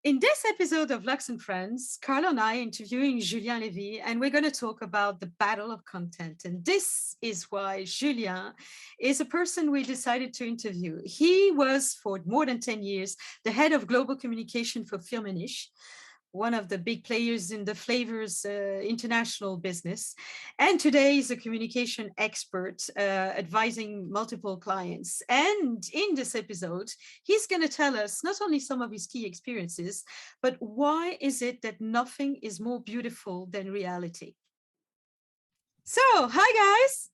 In this episode of Lux and Friends, Carlo and I are interviewing Julien Lévy, and we're going to talk about the battle of content. And this is why Julien is a person we decided to interview. He was, for more than 10 years, the head of global communication for Firmenich, one of the big players in the flavors international business. And today he's a communication expert advising multiple clients. And in this episode, he's going to tell us not only some of his key experiences, but why is it that nothing is more beautiful than reality? So, hi guys.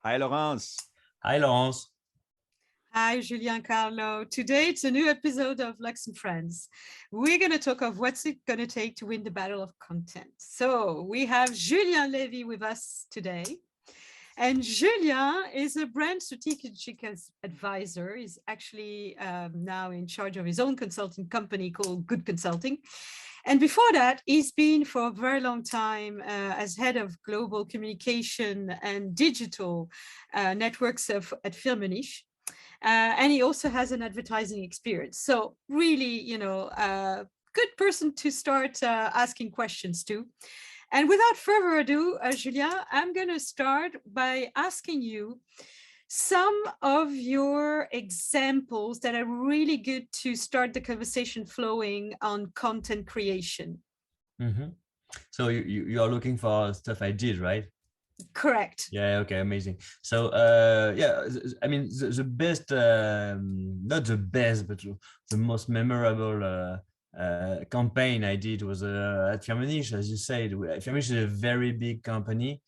Hi, Laurence. Hi, Laurence. Hi, Julien, Carlo. Today it's a new episode of Lux and Friends. We're going to talk of what's it going to take to win the battle of content. So we have Julien Lévy with us today. And Julien is a brand strategic advisor. He's actually now in charge of his own consulting company called Good Consulting. And before that, he's been for a very long time as head of global communication and digital networks at Firmenich. And he also has an advertising experience. So really, good person to start asking questions to. And without further ado, Julien, I'm going to start by asking you some of your examples that are really good to start the conversation flowing on content creation. Mm-hmm. So you are looking for stuff I did, right? Correct. Yeah. Okay. Amazing. So I mean the best, not the best, but the most memorable campaign I did was at Firmenich, as you said. Firmenich is a very big company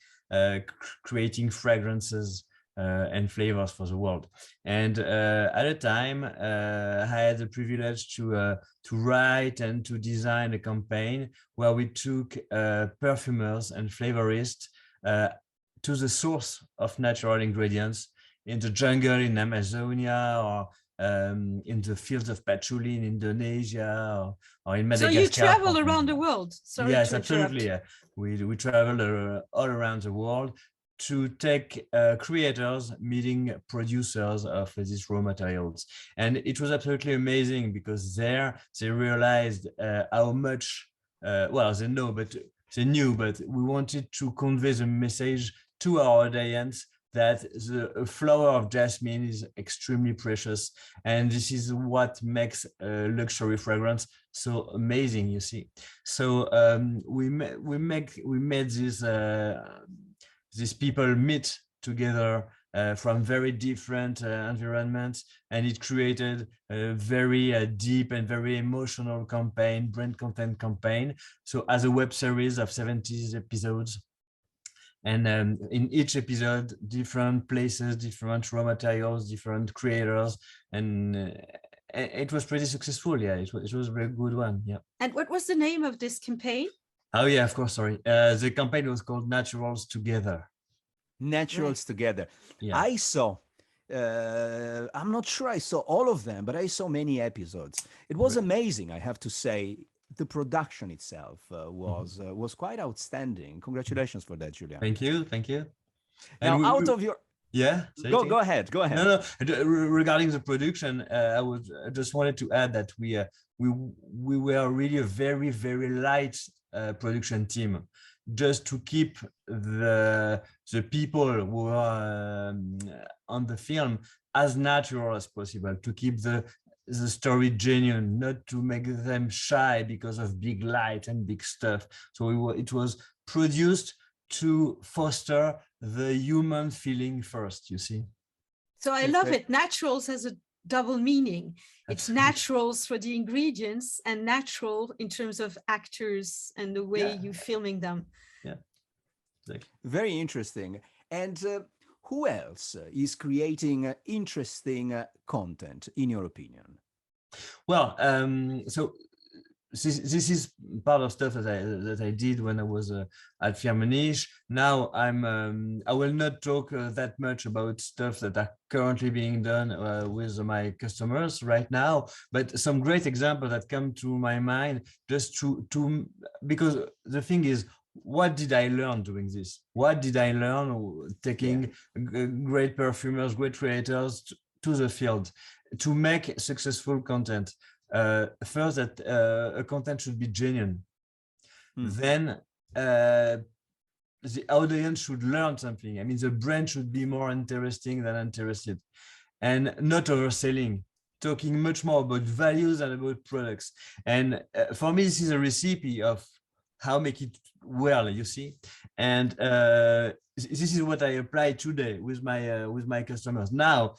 creating fragrances and flavors for the world. And at a time, I had the privilege to write and to design a campaign where we took perfumers and flavorists to the source of natural ingredients in the jungle in Amazonia, or in the fields of patchouli in Indonesia, or in Madagascar. So you travel around the world. Sorry yes, to absolutely. We traveled all around the world to take creators meeting producers of these raw materials. And it was absolutely amazing because there they realized how much, well, they knew, but we wanted to convey the message to our audience that the flower of jasmine is extremely precious, and this is what makes a luxury fragrance so amazing. You see, so we made these people meet together from very different environments, and it created a very deep and very emotional campaign, brand content campaign. So as a web series of 70 episodes. And in each episode, different places, different raw materials, different creators, and it was pretty successful. Yeah, it was a very good one. Yeah. And what was the name of this campaign? Oh yeah, of course. Sorry, the campaign was called Naturals Together. Naturals Right. Together. Yeah. I saw, I'm not sure I saw all of them, but I saw many episodes. It was amazing, I have to say. The production itself was quite outstanding. Congratulations for that, Julien. Thank you. Now, And out of your... Yeah. Go ahead. No. Regarding the production, I just wanted to add that we were really a very, very light production team, just to keep the people who are on the film as natural as possible, to keep the story genuine, not to make them shy because of big light and big stuff. So it was produced to foster the human feeling first, you see. So I love it. Naturals has a double meaning. It's naturals for the ingredients and natural in terms of actors and the way you're filming them. Yeah, exactly. Very interesting. And who else is creating interesting content, in your opinion? Well, so this is part of stuff that I did when I was at Firmenich. Now I will not talk that much about stuff that are currently being done with my customers right now, but some great examples that come to my mind, just to because the thing is, what did I learn doing this? What did I learn taking great perfumers, great creators to the field to make successful content? first that a content should be genuine. Then the audience should learn something. I mean, the brand should be more interesting than interested, and not overselling, talking much more about values than about products. And for me, this is a recipe of how make it well, you see. And this is what I apply today with my customers. Now,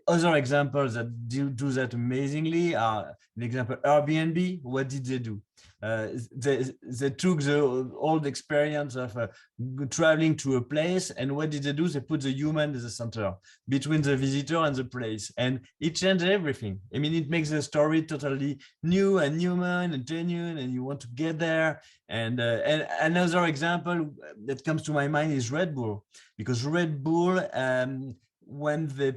other examples that do that amazingly are, an example, Airbnb. What did they do? They took the old experience of traveling to a place, and what did they do? They put the human at the center between the visitor and the place, and it changed everything. I mean, it makes the story totally new and human and genuine, and you want to get there. And another example that comes to my mind is Red Bull, because Red Bull, when they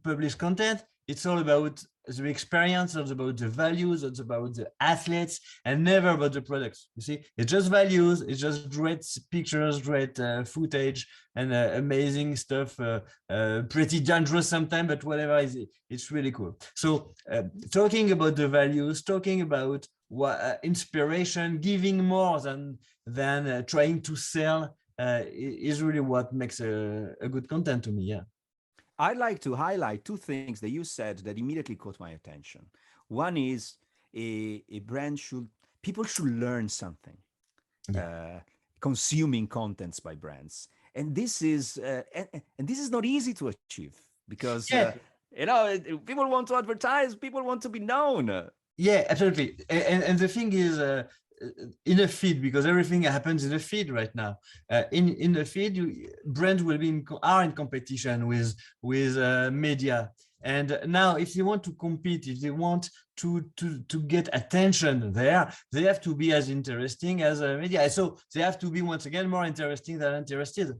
publish content, it's all about the experience, it's about the values, it's about the athletes, and never about the products. You see, it's just values, it's just great pictures, great footage, and amazing stuff. Pretty dangerous sometimes, but whatever, it's really cool. So talking about the values, talking about inspiration, giving more than trying to sell is really what makes a good content to me. Yeah. I'd like to highlight two things that you said that immediately caught my attention. One is people should learn something, consuming contents by brands. And this is not easy to achieve because, people want to advertise, people want to be known. Yeah, absolutely. And the thing is, in a feed, because everything happens in a feed right now. In the feed, brands will be are in competition with media. And now, if they want to compete, if they want to get attention there, they have to be as interesting as media. So they have to be, once again, more interesting than interested.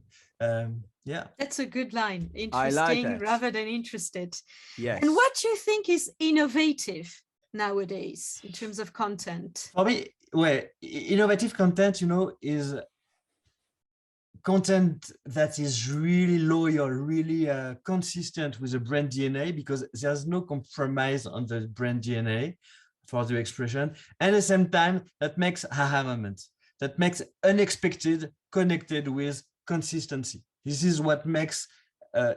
Yeah, that's a good line. I like Interesting that. rather than interested. Yes. And what do you think is innovative nowadays in terms of content? For me, well, innovative content, is content that is really loyal, really consistent with the brand DNA, because there's no compromise on the brand DNA for the expression. And at the same time, that makes aha moments, that makes unexpected connected with consistency. This is what makes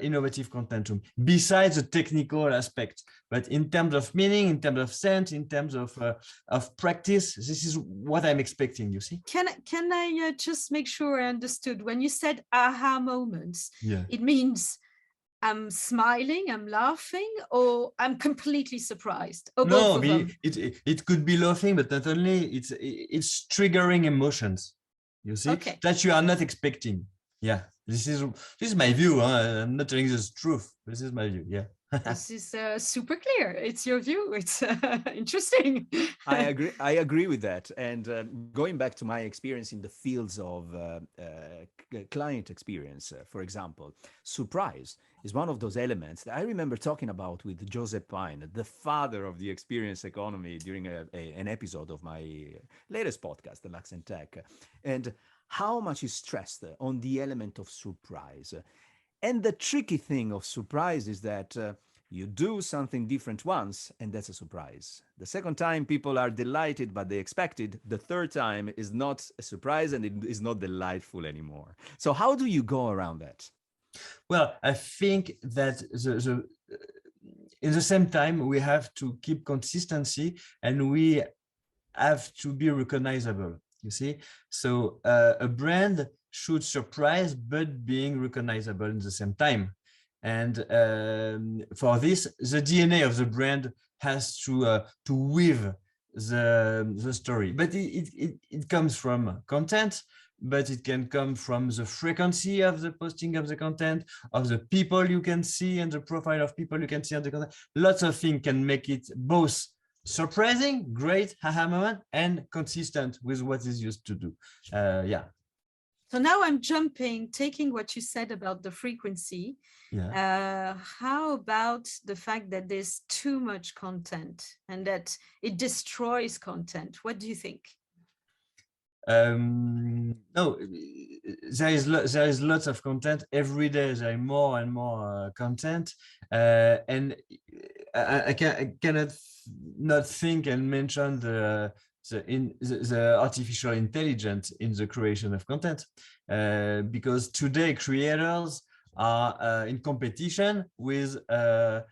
innovative content, besides the technical aspect. But in terms of meaning, in terms of sense, in terms of practice, this is what I'm expecting, you see. Can I just make sure I understood? When you said aha moments, Yeah, it means I'm smiling, I'm laughing, or I'm completely surprised? Or both of them? It could be laughing, but not only, it's triggering emotions, you see, that you are not expecting. Yeah, this is my view. I'm not telling this truth. This is my view. Yeah. This is super clear. It's your view. It's interesting. I agree with that. And going back to my experience in the fields of client experience, for example, surprise is one of those elements that I remember talking about with Joseph Pine, the father of the experience economy, during an episode of my latest podcast, the Lux and Tech, and how much is stressed on the element of surprise. And the tricky thing of surprise is that you do something different once, and that's a surprise. The second time, people are delighted, but they expected. The third time is not a surprise, and it is not delightful anymore. So how do you go around that? Well, I think that in the same time, we have to keep consistency, and we have to be recognizable, you see. So a brand should surprise, but being recognizable in the same time. And for this, the DNA of the brand has to weave the story. But it comes from content, but it can come from the frequency of the posting of the content, of the people you can see, and the profile of people you can see on the content. Lots of things can make it both surprising, great, haha moment, and consistent with what is used to do. Yeah. So now I'm taking what you said about the frequency. Yeah. How about the fact that there's too much content and that it destroys content? What do you think? No, there is lots of content every day. There is more and more content, and I cannot not think and mention the artificial intelligence in the creation of content, because today creators are in competition with AI,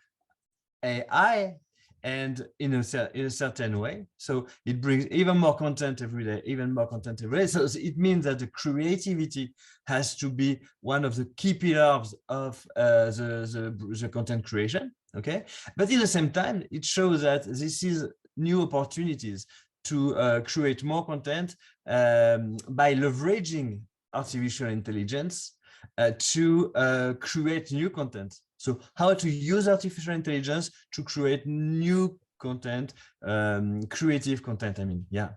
and in a certain way. So it brings even more content every day, even more content every day. So it means that the creativity has to be one of the key pillars of the content creation. Okay, but at the same time, it shows that this is new opportunities to create more content by leveraging artificial intelligence to create new content. So how to use artificial intelligence to create new content, creative content. I mean, yeah.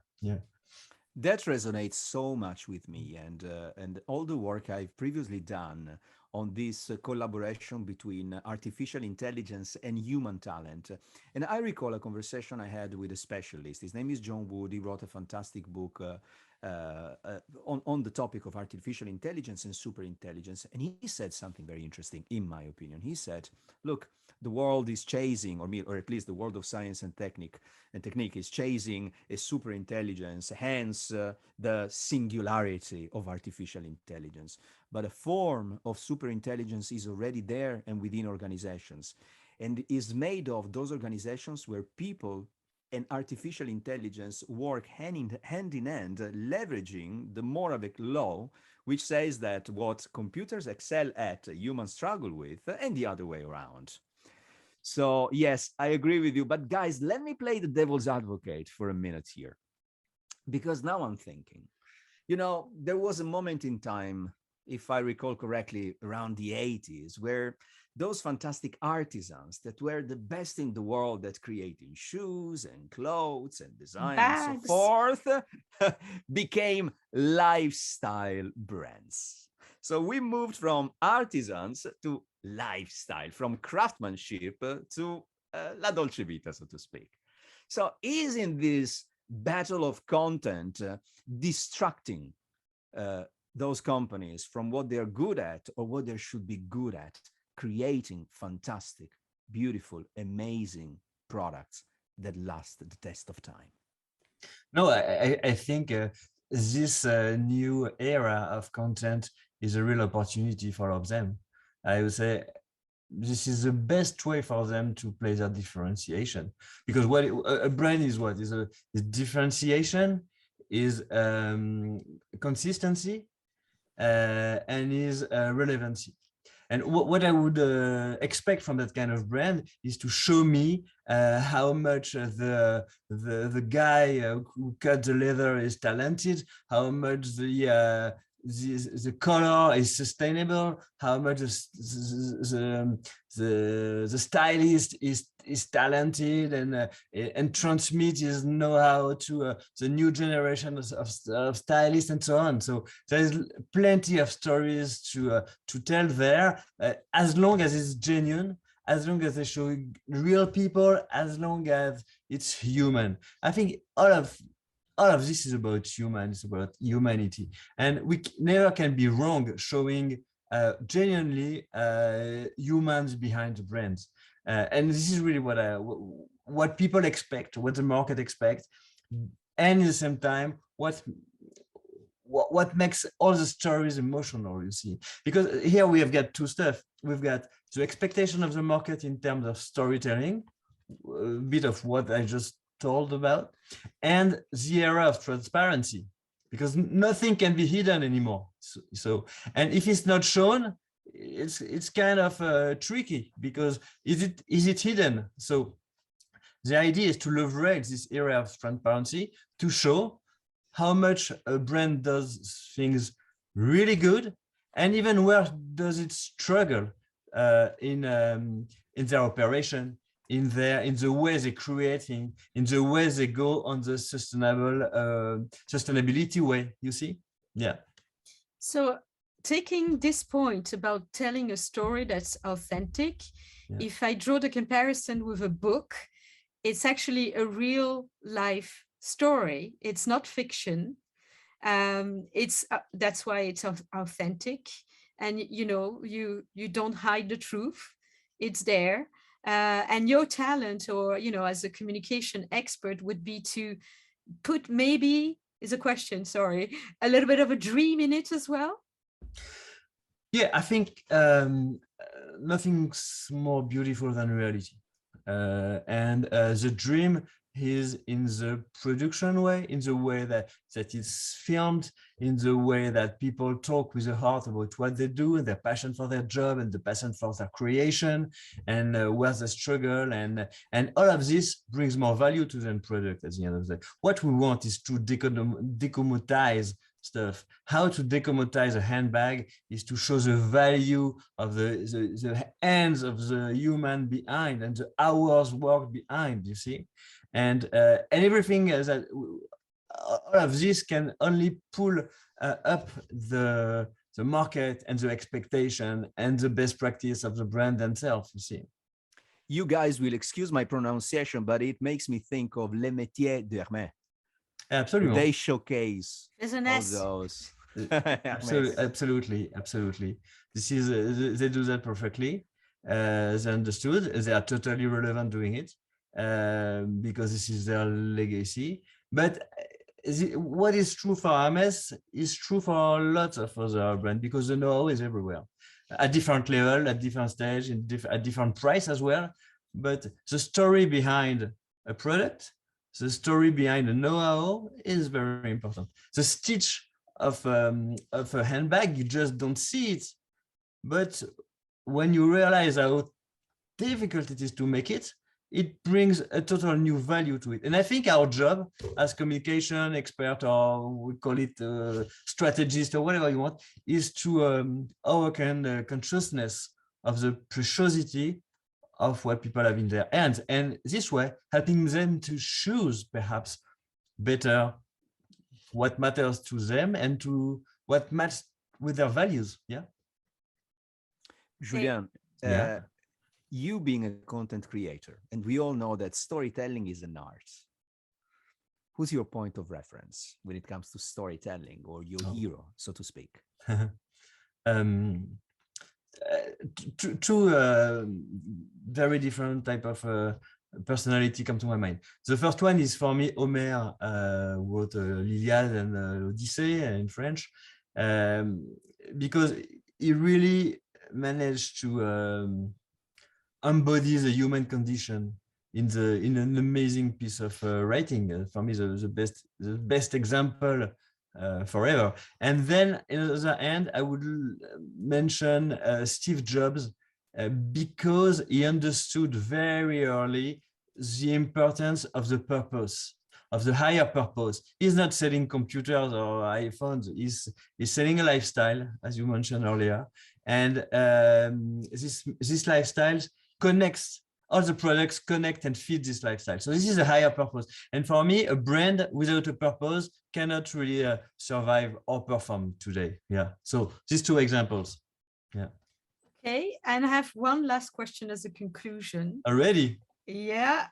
That resonates so much with me, and all the work I've previously done on this collaboration between artificial intelligence and human talent. And I recall a conversation I had with a specialist. His name is John Wood. He wrote a fantastic book on the topic of artificial intelligence and superintelligence. And he said something very interesting, in my opinion. He said, look, the world is chasing, or at least the world of science and technique is chasing a superintelligence, hence the singularity of artificial intelligence. But a form of superintelligence is already there and within organizations, and is made of those organizations where people and artificial intelligence work hand in hand, leveraging the Moravec law, which says that what computers excel at, humans struggle with, and the other way around. So yes, I agree with you. But guys, let me play the devil's advocate for a minute here, because now I'm thinking, there was a moment in time, if I recall correctly, around the 80s, where those fantastic artisans that were the best in the world at creating shoes and clothes and design and so forth became lifestyle brands. So we moved from artisans to lifestyle, from craftsmanship to la dolce vita, so to speak. So isn't this battle of content distracting those companies from what they're good at or what they should be good at, creating fantastic, beautiful, amazing products that last the test of time? No, I think this new era of content is a real opportunity for all of them. I would say this is the best way for them to play their differentiation, because what a brand is, what is a differentiation is consistency and is relevancy. And what I would expect from that kind of brand is to show me how much the guy who cut the leather is talented, how much the color is sustainable, how much the stylist is talented and transmit his know-how to the new generation of stylists and so on. So there is plenty of stories to tell there, as long as it's genuine, as long as they show real people, as long as it's human. I think all of this is about human, it's about humanity, and we never can be wrong showing genuinely humans behind the brands. And this is really what people expect, what the market expects, and at the same time, what makes all the stories emotional, you see. Because here we have got two stuff. We've got the expectation of the market in terms of storytelling, a bit of what I just told about, and the era of transparency, because nothing can be hidden anymore. So and if it's not shown, it's kind of tricky, because is it hidden? So the idea is to leverage this area of transparency to show how much a brand does things really good, and even where does it struggle in their operation, in the way they creating, in the way they go on the sustainability way, you see? Yeah. So taking this point about telling a story that's authentic, if I draw the comparison with a book, it's actually a real life story. It's not fiction. It's that's why it's authentic, and you don't hide the truth. It's there. And your talent, or as a communication expert, would be to put, maybe is a question, sorry, a little bit of a dream in it as well. Yeah, I think nothing's more beautiful than reality. And the dream is in the production way, in the way that it's filmed, in the way that people talk with the heart about what they do and their passion for their job and the passion for their creation, and where they struggle, and all of this brings more value to the end product at the end of the day. What we want is to decommoditize stuff. How to decommoditize a handbag is to show the value of the hands of the human behind and the hours work behind, you see. And everything that all of this can only pull up the market and the expectation and the best practice of the brand themselves, you see. You guys will excuse my pronunciation, but it makes me think of Les Métiers de Hermès. Absolutely. They showcase There's an all S. those. Absolutely. This is they do that perfectly. They understood. They are totally relevant doing it because this is their legacy. But what is true for Hermès is true for lots of other brands, because the know-how is everywhere, at different level, at different stage, at different price as well. But the story behind a product, the story behind the know-how is very important. The stitch of a handbag, you just don't see it. But when you realize how difficult it is to make it, it brings a total new value to it. And I think our job as communication expert, or we call it strategist, or whatever you want, is to awaken the consciousness of the preciosity of what people have in their hands, and this way helping them to choose perhaps better what matters to them and to what matches with their values. Yeah. Julien, Yeah. You being a content creator, and we all know that storytelling is an art. Who's your point of reference when it comes to storytelling, or your hero, so to speak? Two very different type of personality come to my mind. The first one is, for me, Homer, who wrote l'Iliade and l'Odyssée in French, because he really managed to embody the human condition in an amazing piece of writing. For me, the best example forever. And then on the other hand, I would mention Steve Jobs, because he understood very early the importance of the purpose, of the higher purpose. He's not selling computers or iPhones, he's selling a lifestyle, as you mentioned earlier. And this lifestyle connects, all the products connect and feed this lifestyle. So this is a higher purpose. And for me, a brand without a purpose cannot really survive or perform today. Yeah. So these two examples. Yeah. Okay. And I have one last question as a conclusion. Already? Yeah.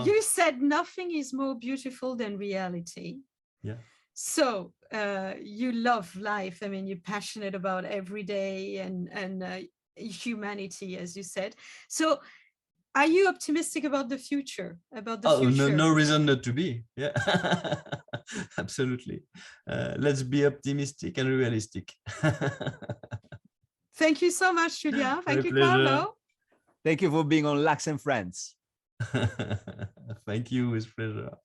You said nothing is more beautiful than reality. Yeah. So you love life. I mean, you're passionate about every day and humanity, as you said. So are you optimistic about the future, future? No reason not to be. Yeah. Absolutely. Let's be optimistic and realistic. Thank you so much, Julien. Thank you, pleasure. Carlo. Thank you for being on Lux Friends. Thank you, with pleasure.